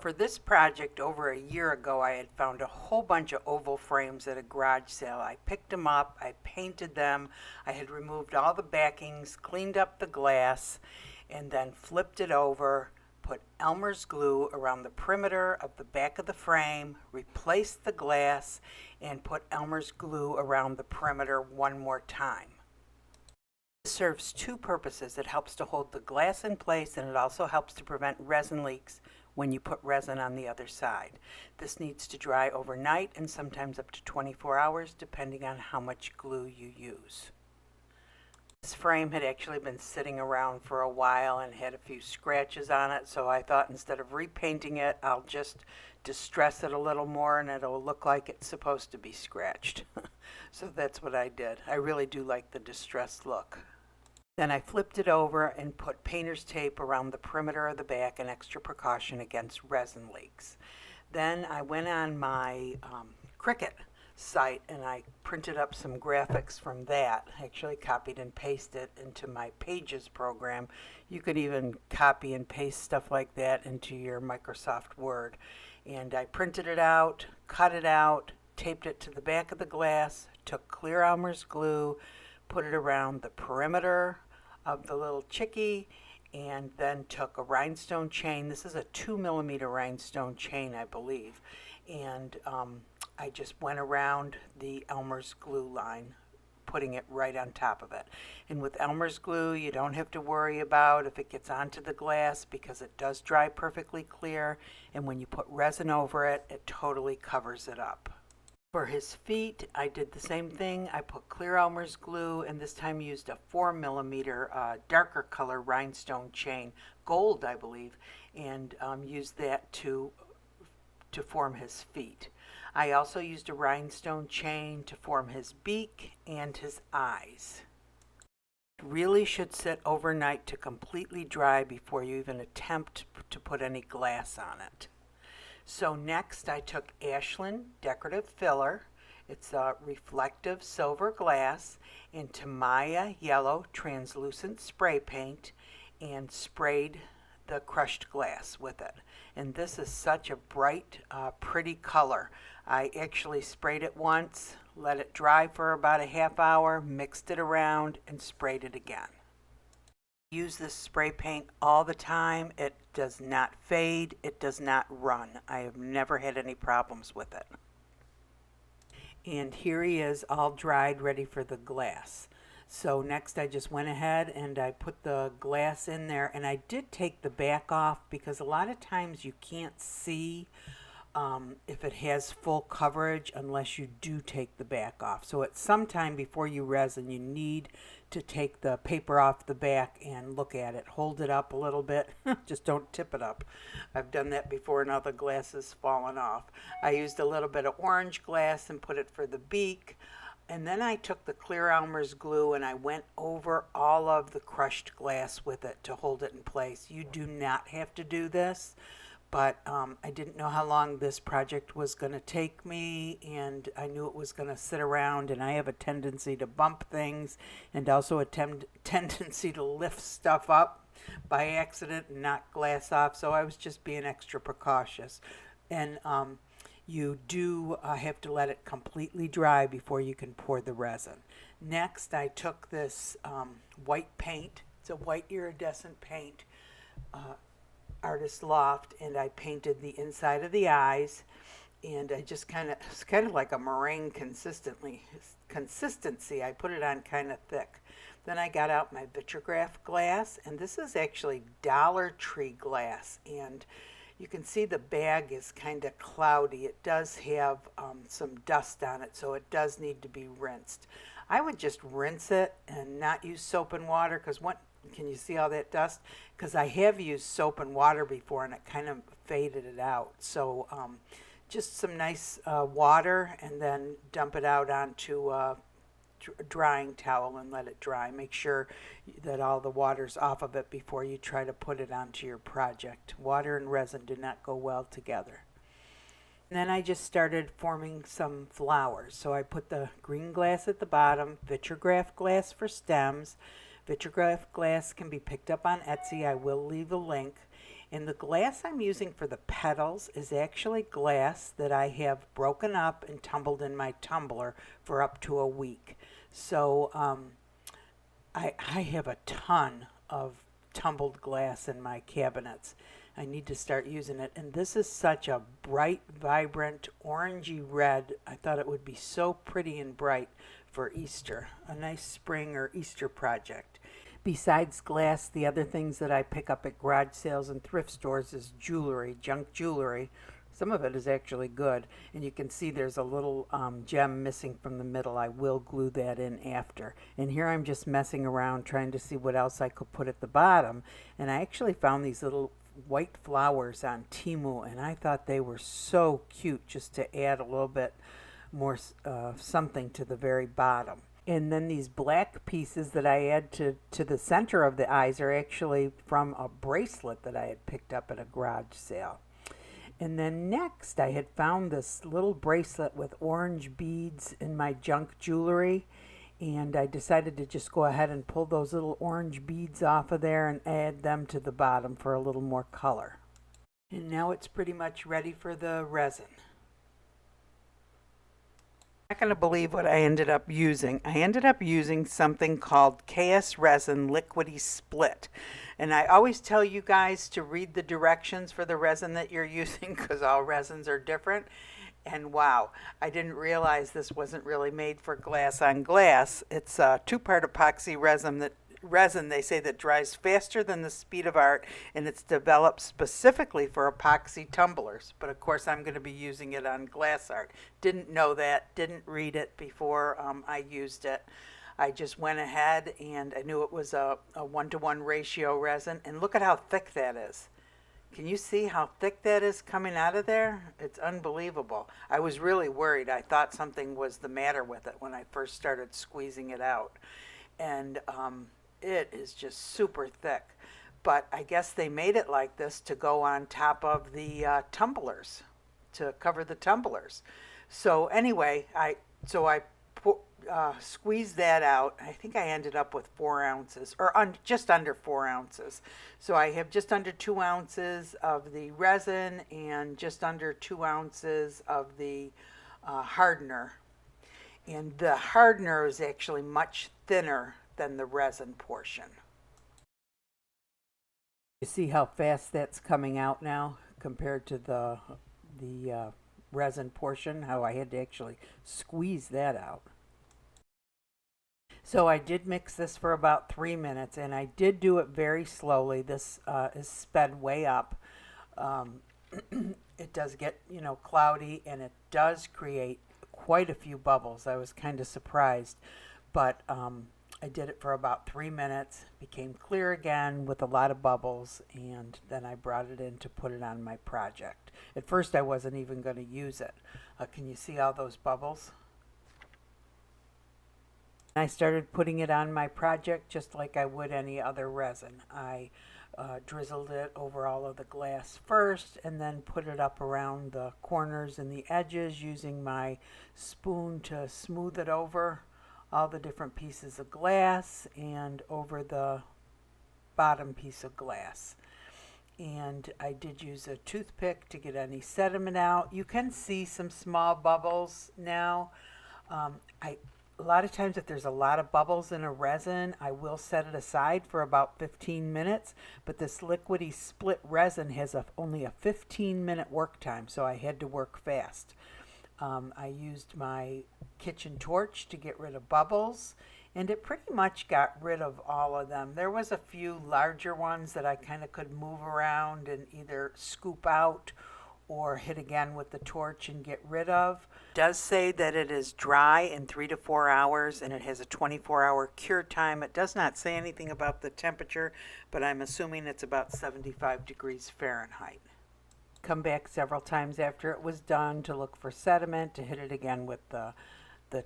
for this project over a year ago, I had found a whole bunch of oval frames at a garage sale. I picked them up, I painted them, I had removed all the backings, cleaned up the glass, and then flipped it over, put Elmer's glue around the perimeter of the back of the frame, replaced the glass, and put Elmer's glue around the perimeter one more time. This serves two purposes. It helps to hold the glass in place, and it also helps to prevent resin leaks when you put resin on the other side. This needs to dry overnight and sometimes up to 24 hours depending on how much glue you use. This frame had actually been sitting around for a while and had a few scratches on it, so I thought instead of repainting it, I'll just distress it a little more and it'll look like it's supposed to be scratched. So that's what I did. I really do like the distressed look. Then I flipped it over and put painter's tape around the perimeter of the back, an extra precaution against resin leaks. Then I went on my Cricut site and I printed up some graphics from that. I actually copied and pasted into my Pages program. You could even copy and paste stuff like that into your Microsoft Word. And I printed it out, cut it out, taped it to the back of the glass, took clear Elmer's glue, put it around the perimeter of the little chickie, and then took a rhinestone chain. This is a 2mm rhinestone chain, I believe. And I just went around the Elmer's glue line, putting it right on top of it. And with Elmer's glue, you don't have to worry about if it gets onto the glass because it does dry perfectly clear. And when you put resin over it, it totally covers it up. For his feet, I did the same thing. I put clear Elmer's glue and this time used a 4mm darker color rhinestone chain, gold I believe, and used that to form his feet. I also used a rhinestone chain to form his beak and his eyes. It really should sit overnight to completely dry before you even attempt to put any glass on it. So next I took Ashland decorative filler. It's a reflective silver glass and Tamiya yellow translucent spray paint and sprayed the crushed glass with it. And this is such a bright, pretty color. I actually sprayed it once, let it dry for about a half hour, mixed it around, and sprayed it again. Use this spray paint all the time. It does not fade, it does not run. I have never had any problems with it. And here he is all dried, ready for the glass. So next I just went ahead and I put the glass in there, and I did take the back off because a lot of times you can't see if it has full coverage unless you do take the back off. So at some time before you resin, you need to take the paper off the back and look at it. Hold it up a little bit. Just don't tip it up. I've done that before and all the glass has fallen off. I used a little bit of orange glass and put it for the beak. And then I took the clear Elmer's glue and I went over all of the crushed glass with it to hold it in place. You do not have to do this, but I didn't know how long this project was going to take me, and I knew it was going to sit around, and I have a tendency to bump things and also a tendency to lift stuff up by accident and knock glass off, so I was just being extra precautious. And you do have to let it completely dry before you can pour the resin. Next, I took this white paint. It's a white iridescent paint, Artist Loft, and I painted the inside of the eyes, and I just it's kind of like a meringue consistency. I put it on kind of thick. Then I got out my Vitrograph glass, and this is actually Dollar Tree glass, and you can see the bag is kind of cloudy. It does have some dust on it, so it does need to be rinsed. I would just rinse it and not use soap and water, because can you see all that dust? Because I have used soap and water before and it kind of faded it out. So just some nice water, and then dump it out onto a drying towel and let it dry. Make sure that all the water's off of it before you try to put it onto your project. Water and resin do not go well together. And then I just started forming some flowers. So I put the green glass at the bottom, Vitrograph glass for stems. Vitrograph glass can be picked up on Etsy. I will leave a link. And the glass I'm using for the petals is actually glass that I have broken up and tumbled in my tumbler for up to a week. So I have a ton of tumbled glass in my cabinets. I need to start using it. And this is such a bright, vibrant, orangey red. I thought it would be so pretty and bright for Easter, a nice spring or Easter project. Besides glass, the other things that I pick up at garage sales and thrift stores is jewelry, junk jewelry. Some of it is actually good, and you can see there's a little gem missing from the middle. I will glue that in after. And here I'm just messing around trying to see what else I could put at the bottom, and I actually found these little white flowers on TEMU, and I thought they were so cute, just to add a little bit more something to the very bottom. And then these black pieces that I add to the center of the eyes are actually from a bracelet that I had picked up at a garage sale. And then next I had found this little bracelet with orange beads in my junk jewelry, and I decided to just go ahead and pull those little orange beads off of there and add them to the bottom for a little more color. And now it's pretty much ready for the resin. Not going to believe what I ended up using. I ended up using something called KS Resin Liquidy Split. And I always tell you guys to read the directions for the resin that you're using because all resins are different. And wow, I didn't realize this wasn't really made for glass on glass. It's a two-part epoxy resin they say that dries faster than the speed of art, and it's developed specifically for epoxy tumblers. But of course I'm going to be using it on glass art. Didn't know that, didn't read it before I used it. I just went ahead and I knew it was a 1-to-1 ratio resin, and look at how thick that is. Can you see how thick that is coming out of there? It's unbelievable. I was really worried. I thought something was the matter with it when I first started squeezing it out. And it is just super thick. But I guess they made it like this to go on top of the tumblers, to cover the tumblers. So anyway, I squeezed that out. I think I ended up with 4 ounces, or just under 4 ounces. So I have just under 2 ounces of the resin and just under 2 ounces of the hardener. And the hardener is actually much thinner than the resin portion. You see how fast that's coming out now compared to the resin portion, how I had to actually squeeze that out. So I did mix this for about 3 minutes, and I did do it very slowly. This is sped way up. It does get, cloudy, and it does create quite a few bubbles. I was kind of surprised, but I did it for about 3 minutes, became clear again with a lot of bubbles, and then I brought it in to put it on my project. At first I wasn't even going to use it. Can you see all those bubbles? I started putting it on my project just like I would any other resin. I drizzled it over all of the glass first and then put it up around the corners and the edges using my spoon to smooth it over all the different pieces of glass and over the bottom piece of glass. And I did use a toothpick to get any sediment out. You can see some small bubbles now. A lot of times if there's a lot of bubbles in a resin, I will set it aside for about 15 minutes, but this Liquidy Split resin has only a 15-minute work time, so I had to work fast. I used my kitchen torch to get rid of bubbles, and it pretty much got rid of all of them. There was a few larger ones that I kind of could move around and either scoop out or hit again with the torch and get rid of. It does say that it is dry in 3 to 4 hours and it has a 24-hour cure time. It does not say anything about the temperature, but I'm assuming it's about 75 degrees Fahrenheit. Come back several times after it was done to look for sediment, to hit it again with the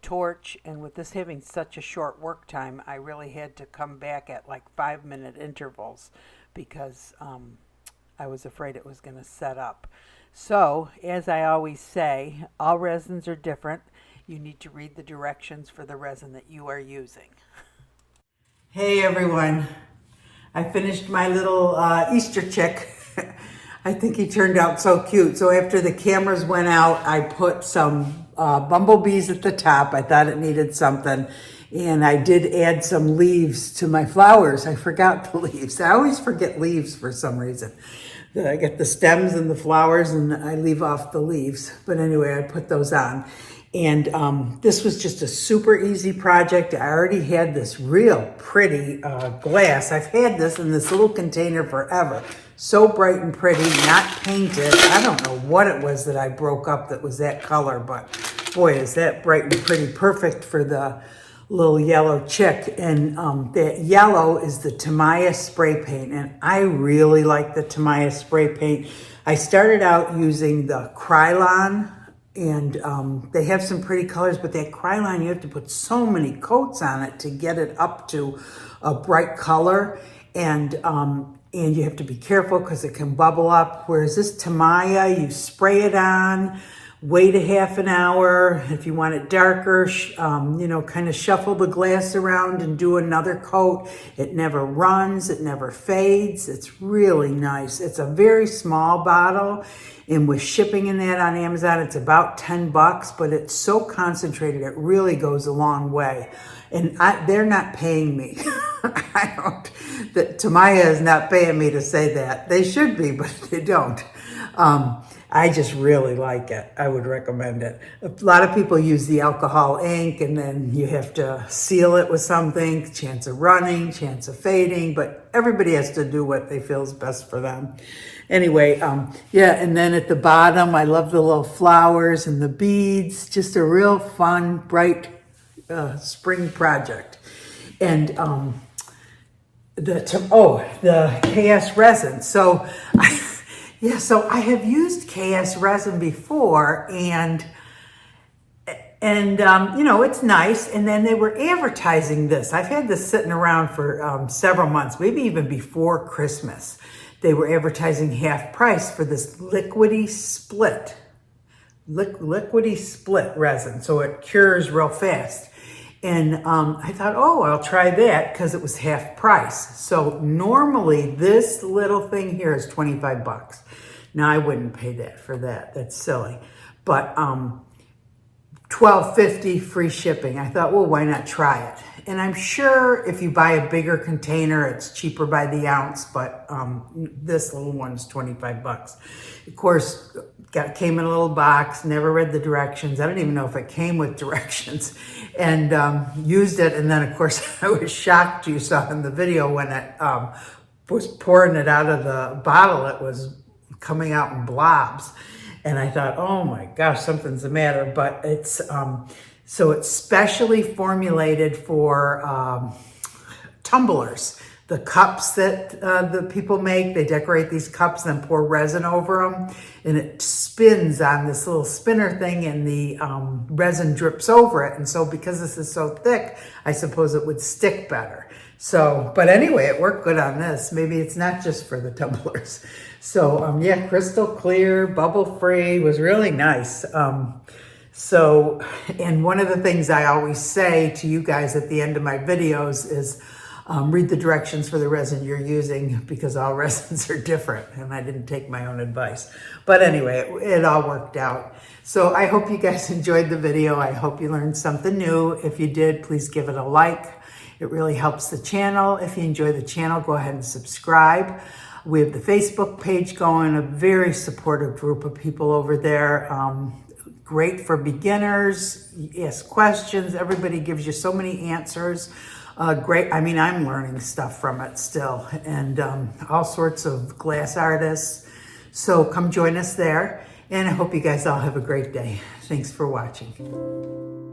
torch. And with this having such a short work time, I really had to come back at like 5-minute intervals because I was afraid it was going to set up. So, as I always say, all resins are different. You need to read the directions for the resin that you are using. Hey everyone. I finished my little Easter chick. I think he turned out so cute. So after the cameras went out, I put some bumblebees at the top. I thought it needed something. And I did add some leaves to my flowers. I forgot the leaves. I always forget leaves for some reason. I get the stems and the flowers and I leave off the leaves. But anyway, I put those on. And this was just a super easy project. I already had this real pretty glass. I've had this in this little container forever. So bright and pretty, not painted. I don't know what it was that I broke up that was that color, but boy, is that bright and pretty. Perfect for the little yellow chick. And that yellow is the TEMU spray paint. And I really like the TEMU spray paint. I started out using the Krylon. And they have some pretty colors, but that Krylon, you have to put so many coats on it to get it up to a bright color. And you have to be careful because it can bubble up. Whereas this TEMU, you spray it on, wait a half an hour. If you want it darker, kind of shuffle the glass around and do another coat. It never runs, it never fades. It's really nice. It's a very small bottle. And with shipping in that on Amazon, it's about $10, but it's so concentrated, it really goes a long way. And they're not paying me. TEMU is not paying me to say that. They should be, but they don't. I just really like it. I would recommend it. A lot of people use the alcohol ink and then you have to seal it with something, chance of running, chance of fading, but everybody has to do what they feel is best for them. Anyway, and then at the bottom, I love the little flowers and the beads. Just a real fun, bright spring project. And the KS resin. So I have used KS resin before, and it's nice. And then they were advertising this. I've had this sitting around for several months, maybe even before Christmas. They were advertising half price for this Liquidy split. Liquidy split resin, so it cures real fast. And I thought, I'll try that because it was half price. So normally this little thing here is $25. Now I wouldn't pay that for that. That's silly. But $12.50 free shipping. I thought, well, why not try it? And I'm sure if you buy a bigger container, it's cheaper by the ounce, but this little one's $25. Of course, came in a little box, never read the directions. I don't even know if it came with directions, and used it. And then, of course, I was shocked, you saw in the video, when it was pouring it out of the bottle, it was coming out in blobs. And I thought, oh my gosh, something's the matter. But it's so it's specially formulated for tumblers. The cups that the people make, they decorate these cups and then pour resin over them. And it spins on this little spinner thing, and the resin drips over it. And so because this is so thick, I suppose it would stick better. So, but anyway, it worked good on this. Maybe it's not just for the tumblers. So, crystal clear, bubble free, was really nice. And one of the things I always say to you guys at the end of my videos is read the directions for the resin you're using, because all resins are different, and I didn't take my own advice. But anyway, it all worked out. So I hope you guys enjoyed the video. I hope you learned something new. If you did, please give it a like. It really helps the channel. If you enjoy the channel, go ahead and subscribe. We have the Facebook page going, a very supportive group of people over there. Great for beginners. You ask questions. Everybody gives you so many answers. Great. I mean, I'm learning stuff from it still, and all sorts of glass artists. So come join us there, and I hope you guys all have a great day. Thanks for watching.